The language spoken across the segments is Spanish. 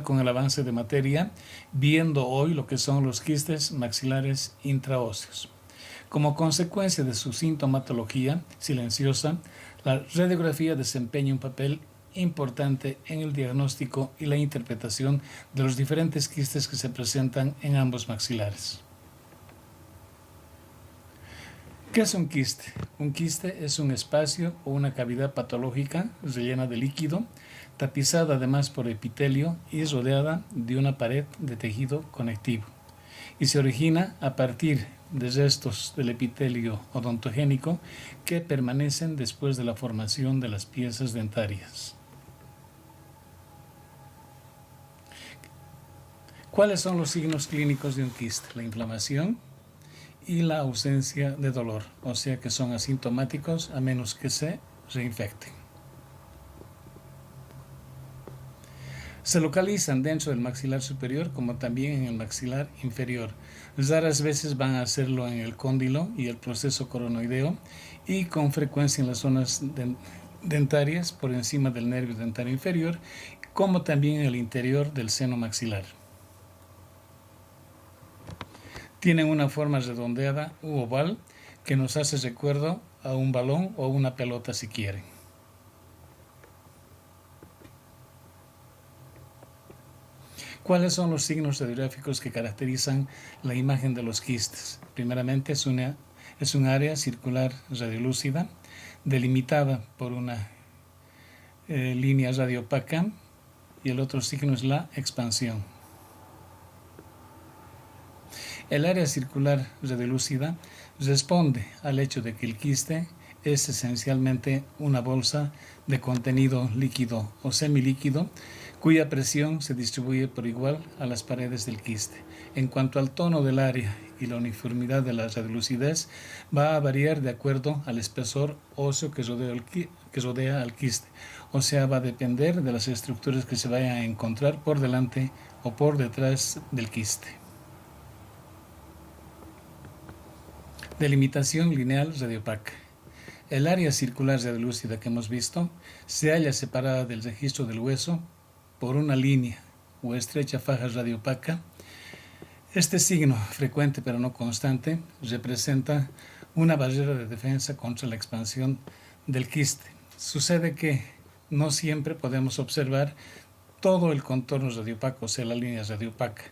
con el avance de materia, viendo hoy lo que son los quistes maxilares intraóseos. Como consecuencia de su sintomatología silenciosa, la radiografía desempeña un papel importante en el diagnóstico y la interpretación de los diferentes quistes que se presentan en ambos maxilares. ¿Qué es un quiste? Un quiste es un espacio o una cavidad patológica rellena de líquido, tapizada además por epitelio y rodeada de una pared de tejido conectivo, y se origina a partir de restos del epitelio odontogénico que permanecen después de la formación de las piezas dentarias. ¿Cuáles son los signos clínicos de un quiste? La inflamación y la ausencia de dolor, o sea que son asintomáticos a menos que se reinfecten. Se localizan dentro del maxilar superior como también en el maxilar inferior. Raras veces van a hacerlo en el cóndilo y el proceso coronoideo y con frecuencia en las zonas dentarias por encima del nervio dentario inferior, como también en el interior del seno maxilar. Tienen una forma redondeada u oval que nos hace recuerdo a un balón o una pelota si quieren. ¿Cuáles son los signos radiográficos que caracterizan la imagen de los quistes? Primeramente es un área circular radiolúcida delimitada por una línea radiopaca, y el otro signo es la expansión. El área circular radiolúcida responde al hecho de que el quiste es esencialmente una bolsa de contenido líquido o semilíquido cuya presión se distribuye por igual a las paredes del quiste. En cuanto al tono del área y la uniformidad de la radiolucidez, va a variar de acuerdo al espesor óseo que rodea al quiste, o sea, va a depender de las estructuras que se vayan a encontrar por delante o por detrás del quiste. Delimitación lineal radiopaca. El área circular radiolúcida que hemos visto se halla separada del registro del hueso por una línea o estrecha faja radiopaca. Este signo, frecuente pero no constante, representa una barrera de defensa contra la expansión del quiste. Sucede que no siempre podemos observar todo el contorno radiopaco, o sea, la línea radiopaca.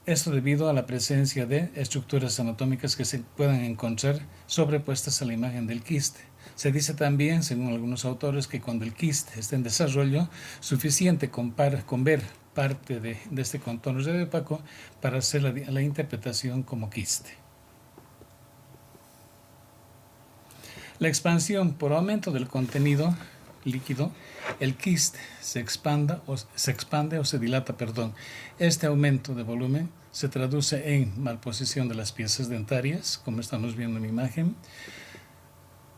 Esto debido a la presencia de estructuras anatómicas que se puedan encontrar sobrepuestas a la imagen del quiste. Se dice también, según algunos autores, que cuando el quiste está en desarrollo, suficiente con ver parte de este contorno radiopaco para hacer la interpretación como quiste. La expansión por aumento del contenido líquido, el quiste se expande o se dilata. Este aumento de volumen se traduce en malposición de las piezas dentarias, como estamos viendo en la imagen.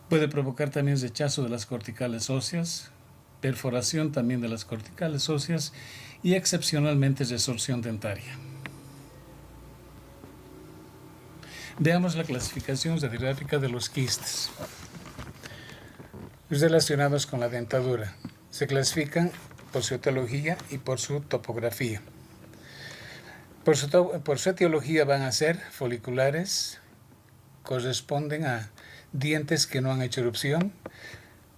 Puede provocar también rechazo de las corticales óseas, perforación también de las corticales óseas y excepcionalmente resorción dentaria. Veamos la clasificación radiográfica de los quistes relacionados con la dentadura. Se clasifican por su etiología y por su topografía. Por su etiología van a ser foliculares, corresponden a dientes que no han hecho erupción,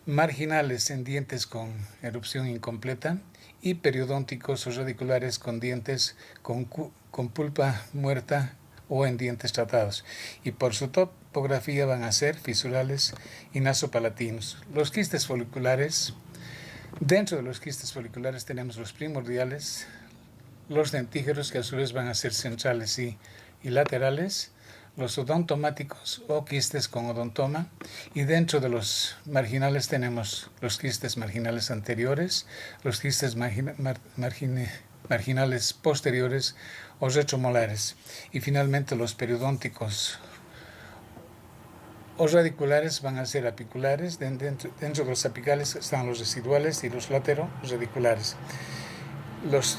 marginales en dientes con erupción incompleta y periodónticos o radiculares con dientes con pulpa muerta o en dientes tratados, y por su topografía van a ser fisurales y nasopalatinos. Los quistes foliculares, dentro de los quistes foliculares tenemos los primordiales, los dentígeros, que a su vez van a ser centrales y laterales, los odontomáticos o quistes con odontoma, y dentro de los marginales tenemos los quistes marginales anteriores, los quistes marginales posteriores o retromolares, y finalmente los periodónticos o radiculares van a ser apiculares. Dentro de los apicales están los residuales y los lateroradiculares. Los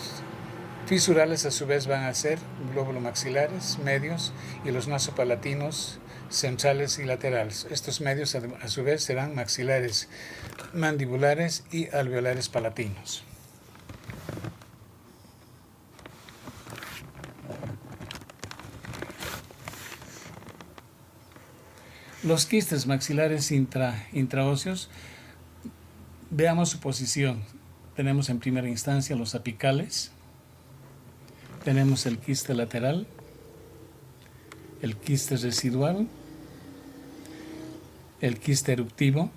fisurales a su vez van a ser glóbulo-maxilares medios y los nasopalatinos centrales y laterales. Estos medios a su vez serán maxilares, mandibulares y alveolares palatinos. Los quistes maxilares intraóseos, veamos su posición. Tenemos en primera instancia los apicales, tenemos el quiste lateral, el quiste residual, el quiste eruptivo,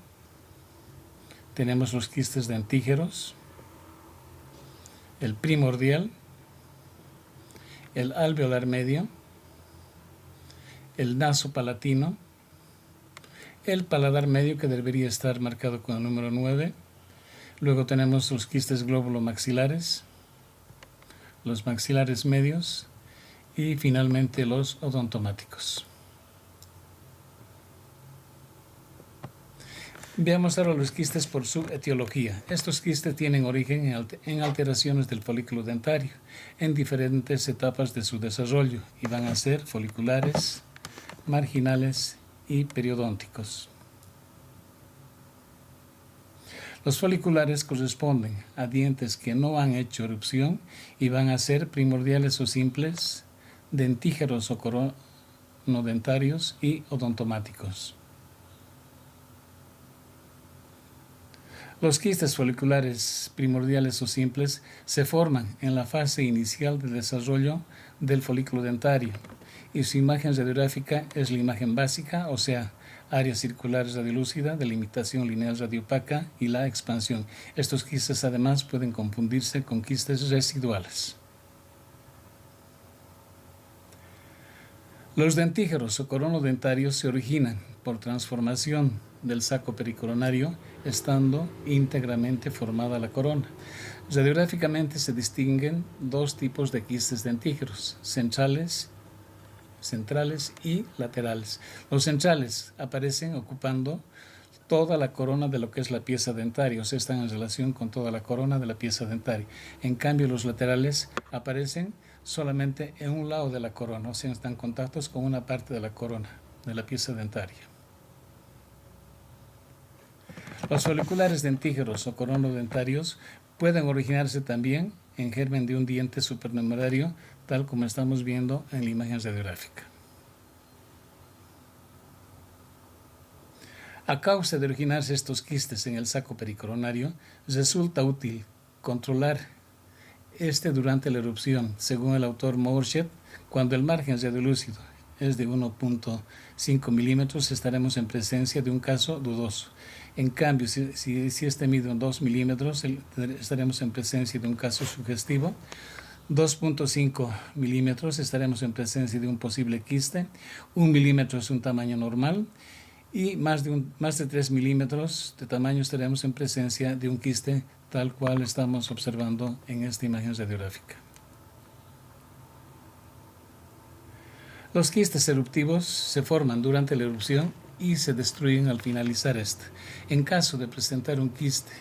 tenemos los quistes dentígeros, el primordial, el alveolar medio, el naso palatino, el paladar medio que debería estar marcado con el número 9, luego tenemos los quistes glóbulo-maxilares, los maxilares medios y finalmente los odontomáticos. Veamos ahora los quistes por su etiología. Estos quistes tienen origen en alteraciones del folículo dentario en diferentes etapas de su desarrollo y van a ser foliculares, marginales y periodónticos. Los foliculares corresponden a dientes que no han hecho erupción y van a ser primordiales o simples, dentígeros o coronodentarios y odontomáticos. Los quistes foliculares primordiales o simples se forman en la fase inicial de desarrollo del folículo dentario y su imagen radiográfica es la imagen básica, o sea, área circular radiolúcida, delimitación lineal radiopaca y la expansión. Estos quistes además pueden confundirse con quistes residuales. Los dentígeros o coronodentarios se originan por transformación del saco pericoronario, estando íntegramente formada la corona. Radiográficamente se distinguen dos tipos de quistes dentígeros, centrales y laterales. Los centrales aparecen ocupando toda la corona de lo que es la pieza dentaria, o sea, están en relación con toda la corona de la pieza dentaria. En cambio, los laterales aparecen solamente en un lado de la corona, o sea, están en contactos con una parte de la corona de la pieza dentaria. Los foliculares dentígeros o coronodentarios pueden originarse también en germen de un diente supernumerario, tal como estamos viendo en la imagen radiográfica. A causa de originarse estos quistes en el saco pericoronario, resulta útil controlar durante la erupción, según el autor Moorstedt. Cuando el margen radiolúcido es de 1.5 milímetros, estaremos en presencia de un caso dudoso. En cambio, si este mide 2 milímetros, estaremos en presencia de un caso sugestivo. 2.5 milímetros, estaremos en presencia de un posible quiste. 1 milímetro es un tamaño normal. Y más de 3 milímetros de tamaño estaremos en presencia de un quiste, tal cual estamos observando en esta imagen radiográfica. Los quistes eruptivos se forman durante la erupción y se destruyen al finalizar esta. En caso de presentar un quiste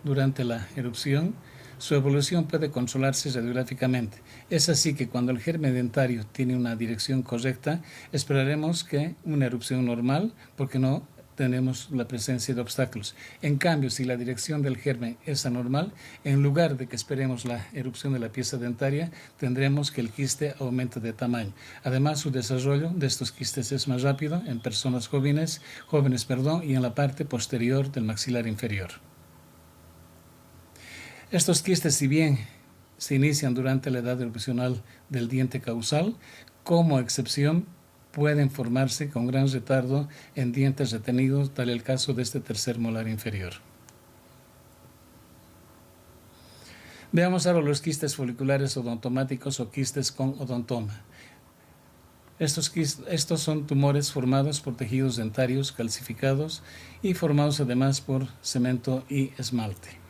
durante la erupción, su evolución puede controlarse radiográficamente. Es así que cuando el germen dentario tiene una dirección correcta, esperaremos que una erupción normal, porque no tenemos la presencia de obstáculos. En cambio, si la dirección del germen es anormal, en lugar de que esperemos la erupción de la pieza dentaria, tendremos que el quiste aumente de tamaño. Además, su desarrollo de estos quistes es más rápido en personas jóvenes y en la parte posterior del maxilar inferior. Estos quistes, si bien se inician durante la edad erupcional del diente causal, como excepción pueden formarse con gran retardo en dientes retenidos, tal el caso de este tercer molar inferior. Veamos ahora los quistes foliculares odontomáticos o quistes con odontoma. Estos son tumores formados por tejidos dentarios calcificados y formados además por cemento y esmalte.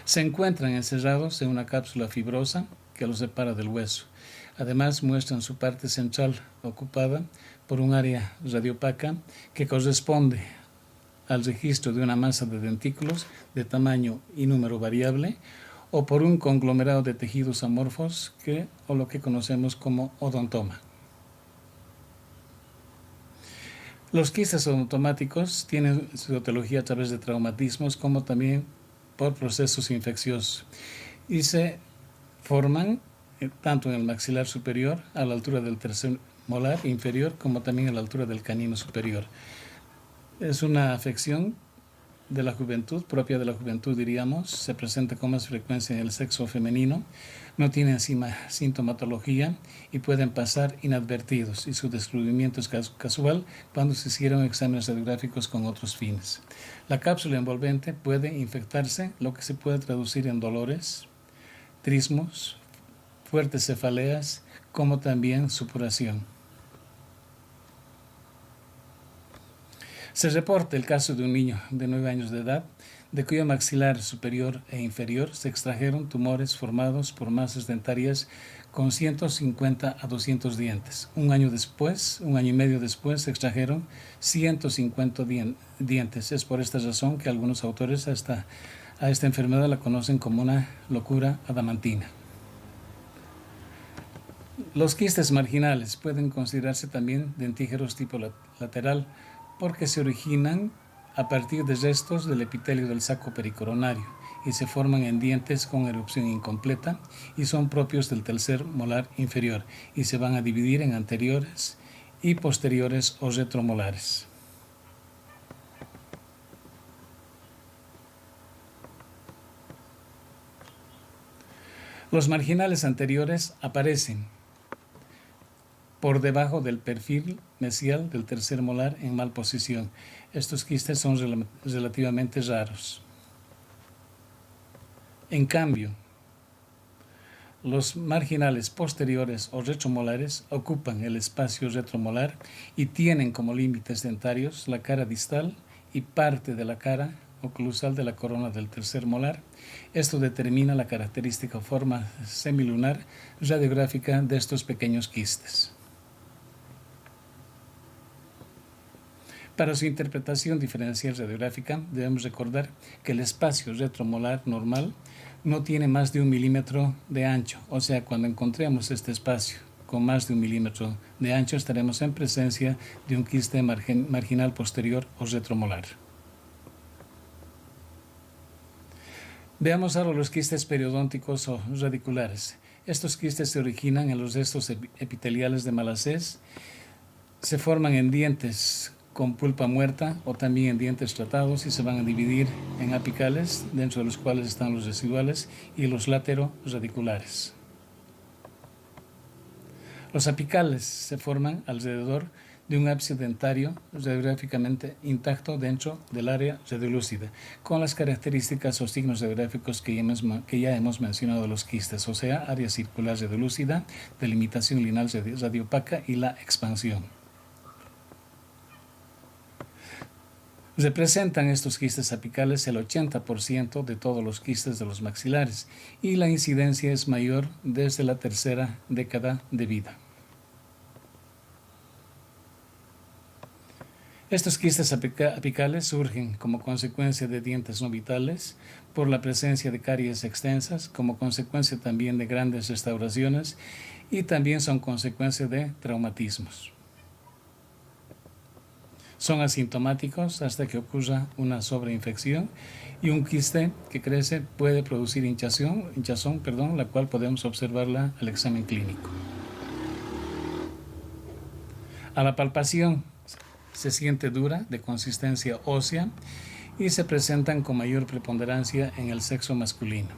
Se encuentran encerrados en una cápsula fibrosa que los separa del hueso. Además, muestran su parte central ocupada por un área radiopaca que corresponde al registro de una masa de dentículos de tamaño y número variable o por un conglomerado de tejidos amorfos o lo que conocemos como odontoma. Los quistes odontomáticos tienen su etiología a través de traumatismos como también por procesos infecciosos y se forman tanto en el maxilar superior a la altura del tercer molar inferior, como también a la altura del canino superior. Es una afección de la juventud, propia de la juventud diríamos, se presenta con más frecuencia en el sexo femenino, no tiene encima sintomatología y pueden pasar inadvertidos, y su descubrimiento es casual cuando se hicieron exámenes radiográficos con otros fines. La cápsula envolvente puede infectarse, lo que se puede traducir en dolores, trismos, fuertes cefaleas, como también supuración. Se reporta el caso de un niño de 9 años de edad, de cuyo maxilar superior e inferior se extrajeron tumores formados por masas dentarias con 150 a 200 dientes. Un año y medio después, se extrajeron 150 dientes. Es por esta razón que algunos autores a esta enfermedad la conocen como una locura adamantina. Los quistes marginales pueden considerarse también dentígeros tipo lateral, porque se originan a partir de restos del epitelio del saco pericoronario y se forman en dientes con erupción incompleta y son propios del tercer molar inferior y se van a dividir en anteriores y posteriores o retromolares. Los marginales anteriores aparecen por debajo del perfil mesial del tercer molar en mal posición. Estos quistes son relativamente raros. En cambio, los marginales posteriores o retromolares ocupan el espacio retromolar y tienen como límites dentarios la cara distal y parte de la cara oclusal de la corona del tercer molar. Esto determina la característica forma semilunar radiográfica de estos pequeños quistes. Para su interpretación diferencial radiográfica debemos recordar que el espacio retromolar normal no tiene más de 1 milímetro de ancho, o sea, cuando encontremos este espacio con más de 1 milímetro de ancho estaremos en presencia de un quiste marginal posterior o retromolar. Veamos ahora los quistes periodónticos o radiculares. Estos quistes se originan en los restos epiteliales de Malacés, se forman en dientes con pulpa muerta o también en dientes tratados y se van a dividir en apicales, dentro de los cuales están los residuales, y los lateroradiculares. Los apicales se forman alrededor de un ápice dentario radiográficamente intacto dentro del área radiolúcida, con las características o signos radiográficos que ya hemos mencionado de los quistes, o sea, área circular radiolúcida, delimitación lineal radiopaca y la expansión. Representan estos quistes apicales el 80% de todos los quistes de los maxilares y la incidencia es mayor desde la tercera década de vida. Estos quistes apicales surgen como consecuencia de dientes no vitales, por la presencia de caries extensas, como consecuencia también de grandes restauraciones y también son consecuencia de traumatismos. Son asintomáticos hasta que ocurra una sobreinfección y un quiste que crece puede producir hinchazón, la cual podemos observarla al examen clínico. A la palpación se siente dura, de consistencia ósea y se presentan con mayor preponderancia en el sexo masculino.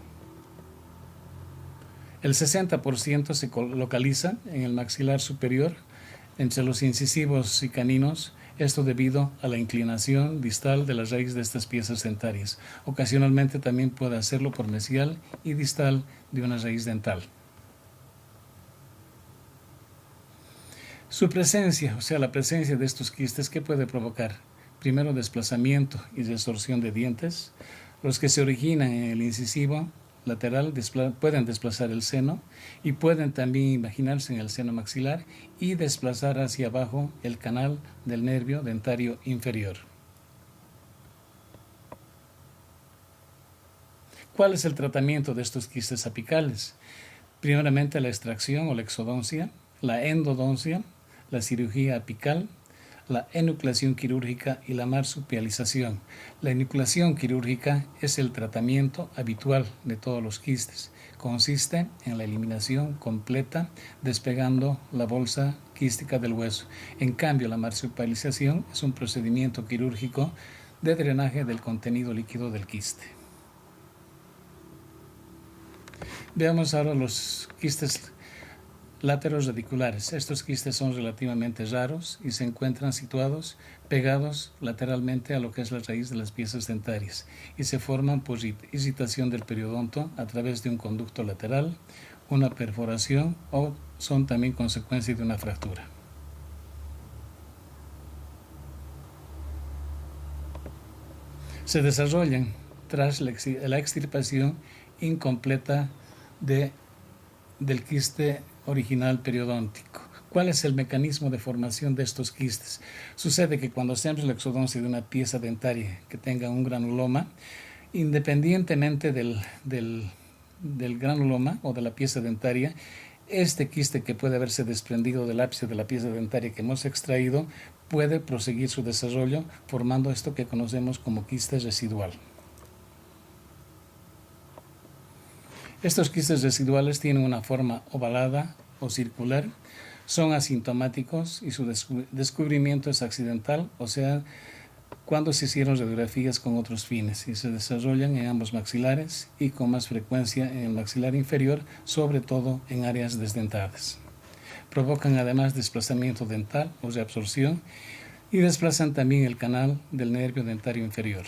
El 60% se localiza en el maxilar superior, entre los incisivos y caninos, esto debido a la inclinación distal de la raíz de estas piezas dentarias. Ocasionalmente también puede hacerlo por mesial y distal de una raíz dental. Su presencia, o sea, la presencia de estos quistes, ¿qué puede provocar? Primero, desplazamiento y resorción de dientes. Los que se originan en el incisivo lateral pueden desplazar el seno y pueden también imaginarse en el seno maxilar y desplazar hacia abajo el canal del nervio dentario inferior. ¿Cuál es el tratamiento de estos quistes apicales? Primeramente la extracción o la exodoncia, la endodoncia, la cirugía apical, la enucleación quirúrgica y la marsupialización. La enucleación quirúrgica es el tratamiento habitual de todos los quistes. Consiste en la eliminación completa, despegando la bolsa quística del hueso. En cambio, la marsupialización es un procedimiento quirúrgico de drenaje del contenido líquido del quiste. Veamos ahora los quistes laterorradiculares. Estos quistes son relativamente raros y se encuentran situados pegados lateralmente a lo que es la raíz de las piezas dentarias y se forman por irritación del periodonto a través de un conducto lateral, una perforación o son también consecuencia de una fractura. Se desarrollan tras la extirpación incompleta del quiste original periodóntico. ¿Cuál es el mecanismo de formación de estos quistes? Sucede que cuando se abre la exodoncia de una pieza dentaria que tenga un granuloma, independientemente del granuloma o de la pieza dentaria, este quiste que puede haberse desprendido del ápice de la pieza dentaria que hemos extraído puede proseguir su desarrollo formando esto que conocemos como quiste residual. Estos quistes residuales tienen una forma ovalada o circular, son asintomáticos y su descubrimiento es accidental, o sea, cuando se hicieron radiografías con otros fines y se desarrollan en ambos maxilares y con más frecuencia en el maxilar inferior, sobre todo en áreas desdentadas. Provocan además desplazamiento dental o reabsorción y desplazan también el canal del nervio dentario inferior.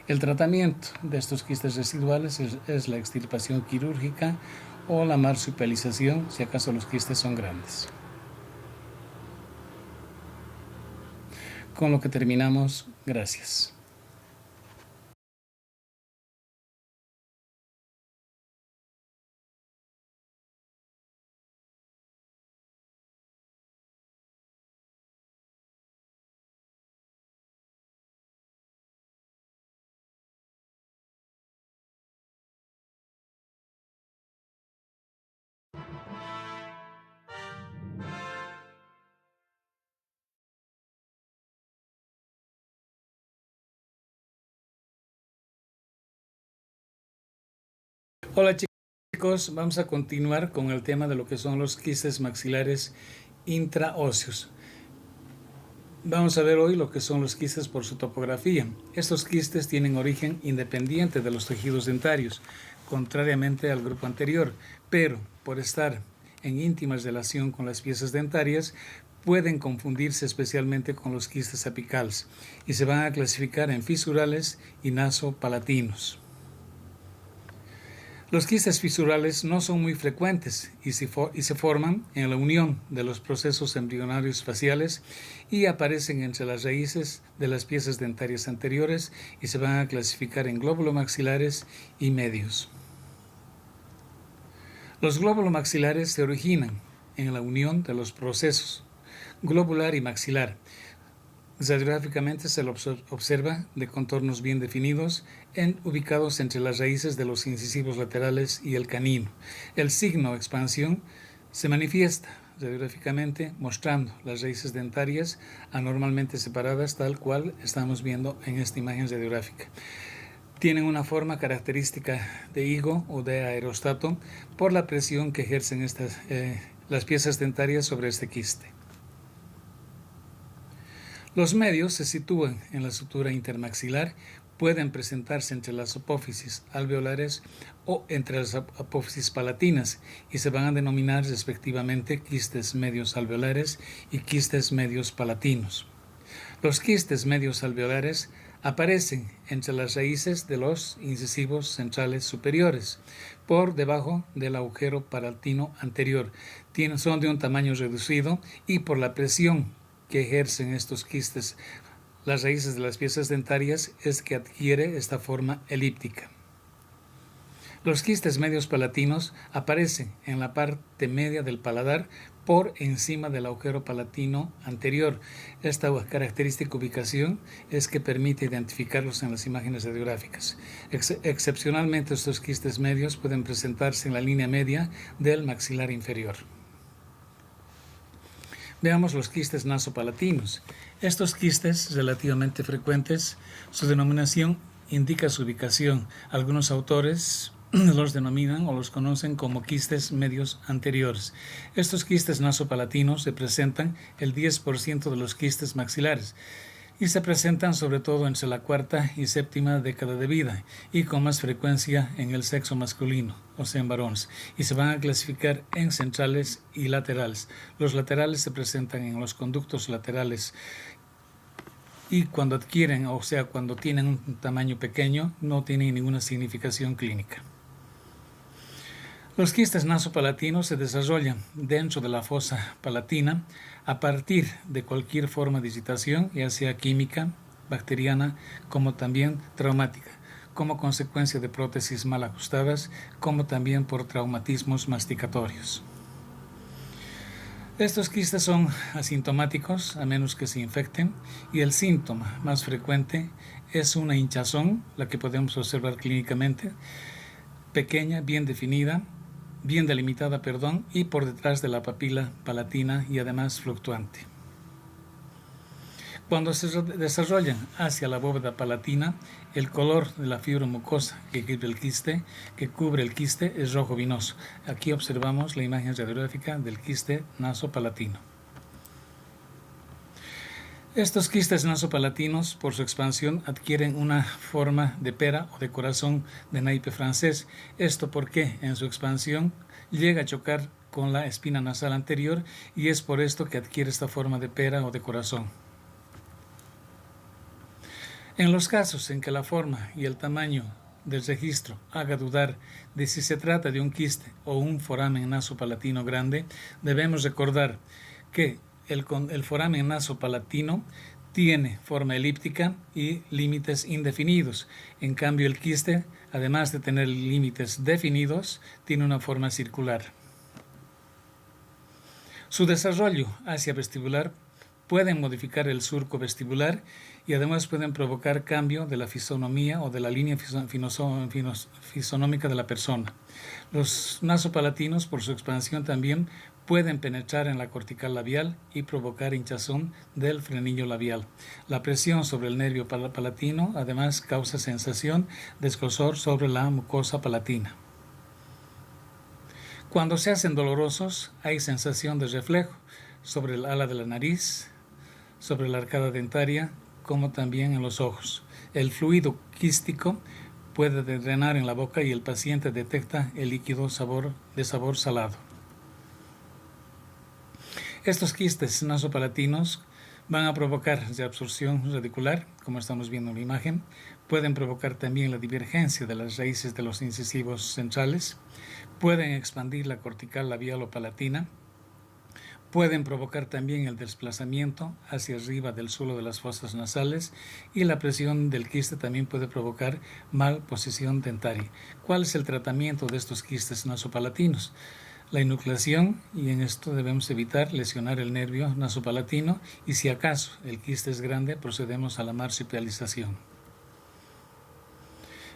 El tratamiento de estos quistes residuales es la extirpación quirúrgica o la marsupialización, si acaso los quistes son grandes. Con lo que terminamos, gracias. Hola chicos, vamos a continuar con el tema de lo que son los quistes maxilares intraóseos. Vamos a ver hoy lo que son los quistes por su topografía. Estos quistes tienen origen independiente de los tejidos dentarios, contrariamente al grupo anterior, pero por estar en íntima relación con las piezas dentarias, pueden confundirse especialmente con los quistes apicales y se van a clasificar en fisurales y nasopalatinos. Los quistes fisurales no son muy frecuentes y se forman en la unión de los procesos embrionarios faciales y aparecen entre las raíces de las piezas dentarias anteriores y se van a clasificar en glóbulo-maxilares y medios. Los glóbulo-maxilares se originan en la unión de los procesos globular y maxilar. Radiográficamente se lo observa de contornos bien definidos, ubicados entre las raíces de los incisivos laterales y el canino. El signo expansión se manifiesta radiográficamente mostrando las raíces dentarias anormalmente separadas, tal cual estamos viendo en esta imagen radiográfica. Tienen una forma característica de higo o de aerostato por la presión que ejercen las piezas dentarias sobre este quiste. Los medios se sitúan en la sutura intermaxilar, pueden presentarse entre las apófisis alveolares o entre las apófisis palatinas y se van a denominar respectivamente quistes medios alveolares y quistes medios palatinos. Los quistes medios alveolares aparecen entre las raíces de los incisivos centrales superiores, por debajo del agujero palatino anterior. Son de un tamaño reducido y por la presión que ejercen estos quistes, las raíces de las piezas dentarias, es que adquiere esta forma elíptica. Los quistes medios palatinos aparecen en la parte media del paladar por encima del agujero palatino anterior. Esta característica ubicación es que permite identificarlos en las imágenes radiográficas. Excepcionalmente, estos quistes medios pueden presentarse en la línea media del maxilar inferior. Veamos los quistes nasopalatinos. Estos quistes relativamente frecuentes, su denominación indica su ubicación. Algunos autores los denominan o los conocen como quistes medios anteriores. Estos quistes nasopalatinos representan el 10% de los quistes maxilares y se presentan sobre todo entre la cuarta y séptima década de vida y con más frecuencia en el sexo masculino, o sea en varones, y se van a clasificar en centrales y laterales. Los laterales se presentan en los conductos laterales y cuando adquieren, o sea cuando tienen un tamaño pequeño, no tienen ninguna significación clínica. Los quistes nasopalatinos se desarrollan dentro de la fosa palatina a partir de cualquier forma de irritación, ya sea química, bacteriana, como también traumática, como consecuencia de prótesis mal ajustadas, como también por traumatismos masticatorios. Estos quistes son asintomáticos a menos que se infecten y el síntoma más frecuente es una hinchazón, la que podemos observar clínicamente, pequeña, bien delimitada, y por detrás de la papila palatina y además fluctuante. Cuando se desarrollan hacia la bóveda palatina, el color de la fibra mucosa que cubre el quiste es rojo vinoso. Aquí observamos la imagen radiográfica del quiste nasopalatino. Estos quistes nasopalatinos, por su expansión, adquieren una forma de pera o de corazón de naipe francés. Esto porque en su expansión llega a chocar con la espina nasal anterior y es por esto que adquiere esta forma de pera o de corazón. En los casos en que la forma y el tamaño del registro haga dudar de si se trata de un quiste o un foramen nasopalatino grande, debemos recordar que el foramen nasopalatino tiene forma elíptica y límites indefinidos. En cambio, el quiste, además de tener límites definidos, tiene una forma circular. Su desarrollo hacia vestibular pueden modificar el surco vestibular y además pueden provocar cambio de la fisonomía o de la línea fisonómica de la persona. Los nasopalatinos, por su expansión también, pueden penetrar en la cortical labial y provocar hinchazón del frenillo labial. La presión sobre el nervio palatino además causa sensación de escozor sobre la mucosa palatina. Cuando se hacen dolorosos, hay sensación de reflejo sobre el ala de la nariz, sobre la arcada dentaria, como también en los ojos. El fluido quístico puede drenar en la boca y el paciente detecta el líquido de sabor salado. Estos quistes nasopalatinos van a provocar reabsorción radicular, como estamos viendo en la imagen. Pueden provocar también la divergencia de las raíces de los incisivos centrales. Pueden expandir la cortical labial o palatina. Pueden provocar también el desplazamiento hacia arriba del suelo de las fosas nasales y la presión del quiste también puede provocar malposición dentaria. ¿Cuál es el tratamiento de estos quistes nasopalatinos? La enucleación, y en esto debemos evitar lesionar el nervio nasopalatino y si acaso el quiste es grande procedemos a la marsupialización.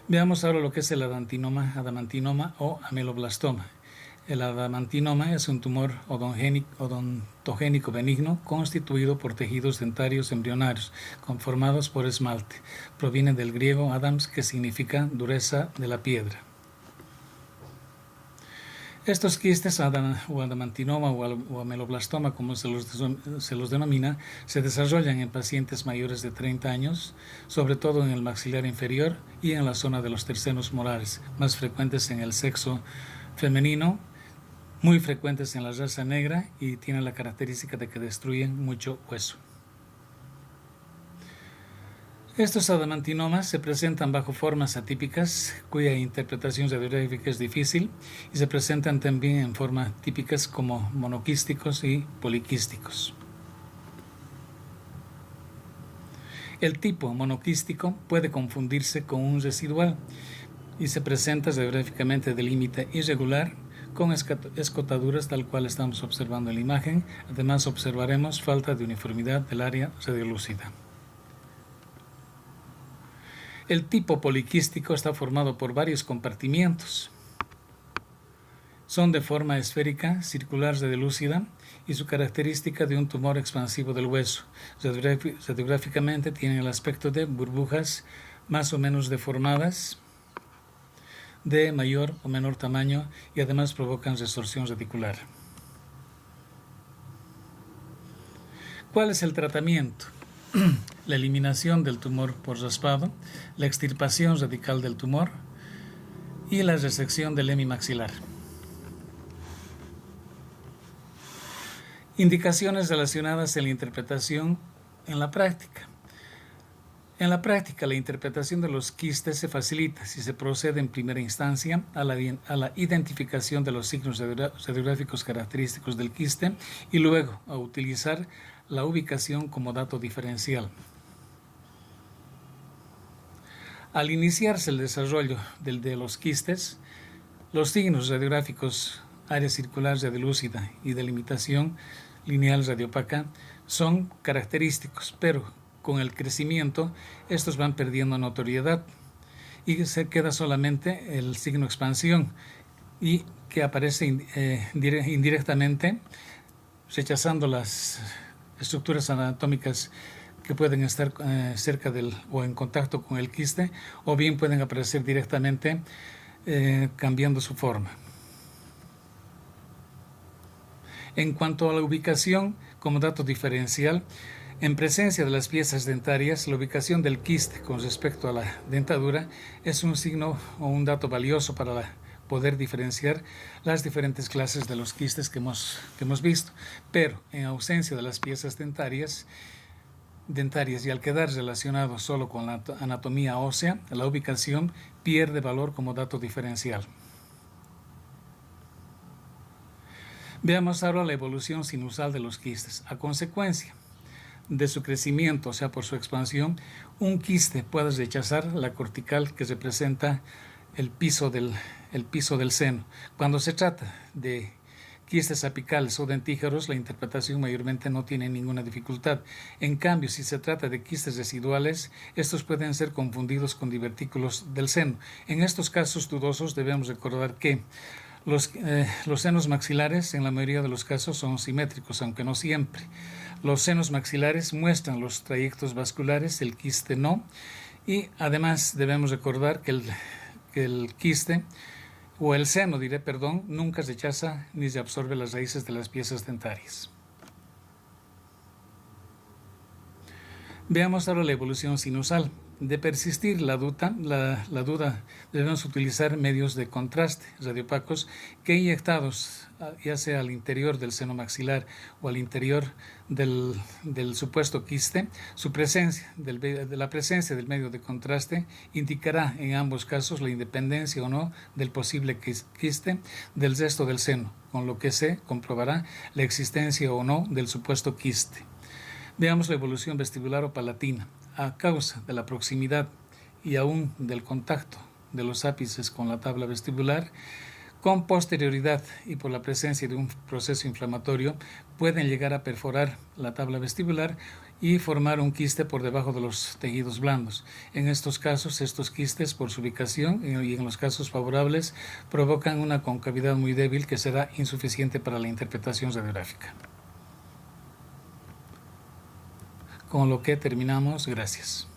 Veamos ahora lo que es el adamantinoma o ameloblastoma. El adamantinoma es un tumor odontogénico benigno constituido por tejidos dentarios embrionarios conformados por esmalte. Proviene del griego adams, que significa dureza de la piedra. Estos quistes o adamantinoma o ameloblastoma, como se los denomina, se desarrollan en pacientes mayores de 30 años, sobre todo en el maxilar inferior y en la zona de los tercenos molares, más frecuentes en el sexo femenino, muy frecuentes en la raza negra y tienen la característica de que destruyen mucho hueso. Estos adamantinomas se presentan bajo formas atípicas, cuya interpretación radiográfica es difícil, y se presentan también en formas típicas como monoquísticos y poliquísticos. El tipo monoquístico puede confundirse con un residual y se presenta radiográficamente de límite irregular con escotaduras tal cual estamos observando en la imagen. Además observaremos falta de uniformidad del área radiolúcida. El tipo poliquístico está formado por varios compartimientos. Son de forma esférica, circular, radiolúcida y su característica de un tumor expansivo del hueso. Radiográficamente tienen el aspecto de burbujas más o menos deformadas, de mayor o menor tamaño y además provocan resorción radicular. ¿Cuál es el tratamiento? La eliminación del tumor por raspado, la extirpación radical del tumor y la resección del hemimaxilar. Indicaciones relacionadas en la interpretación en la práctica. En la práctica, la interpretación de los quistes se facilita si se procede en primera instancia a la identificación de los signos radiográficos característicos del quiste y luego a utilizar la ubicación como dato diferencial. Al iniciarse el desarrollo de los quistes, los signos radiográficos área circular radiolúcida y delimitación lineal radiopaca son característicos, pero con el crecimiento estos van perdiendo notoriedad y se queda solamente el signo expansión y que aparece indirectamente rechazando las estructuras anatómicas que pueden estar cerca del o en contacto con el quiste, o bien pueden aparecer directamente cambiando su forma. En cuanto a la ubicación como dato diferencial, en presencia de las piezas dentarias, la ubicación del quiste con respecto a la dentadura es un signo o un dato valioso para poder diferenciar las diferentes clases de los quistes que hemos visto, pero en ausencia de las piezas dentarias y al quedar relacionado solo con la anatomía ósea, la ubicación pierde valor como dato diferencial. Veamos ahora la evolución sinusal de los quistes. A consecuencia de su crecimiento, o sea, por su expansión, un quiste puede rechazar la cortical que representa el piso del seno. Cuando se trata de quistes apicales o dentígeros, la interpretación mayormente no tiene ninguna dificultad. En cambio, si se trata de quistes residuales, estos pueden ser confundidos con divertículos del seno. En estos casos dudosos debemos recordar que los senos maxilares en la mayoría de los casos son simétricos, aunque no siempre. Los senos maxilares muestran los trayectos vasculares, el quiste no, y además debemos recordar que el quiste o el seno, nunca rechaza ni se absorbe las raíces de las piezas dentarias. Veamos ahora la evolución sinusal. De persistir la duda, debemos utilizar medios de contraste radiopacos que inyectados ya sea al interior del seno maxilar o al interior del supuesto quiste, la presencia del medio de contraste indicará en ambos casos la independencia o no del posible quiste del resto del seno, con lo que se comprobará la existencia o no del supuesto quiste. Veamos la evolución vestibular o palatina. A causa de la proximidad y aún del contacto de los ápices con la tabla vestibular, con posterioridad y por la presencia de un proceso inflamatorio, pueden llegar a perforar la tabla vestibular y formar un quiste por debajo de los tejidos blandos. En estos casos, estos quistes, por su ubicación y en los casos favorables, provocan una concavidad muy débil que será insuficiente para la interpretación radiográfica. Con lo que terminamos. Gracias.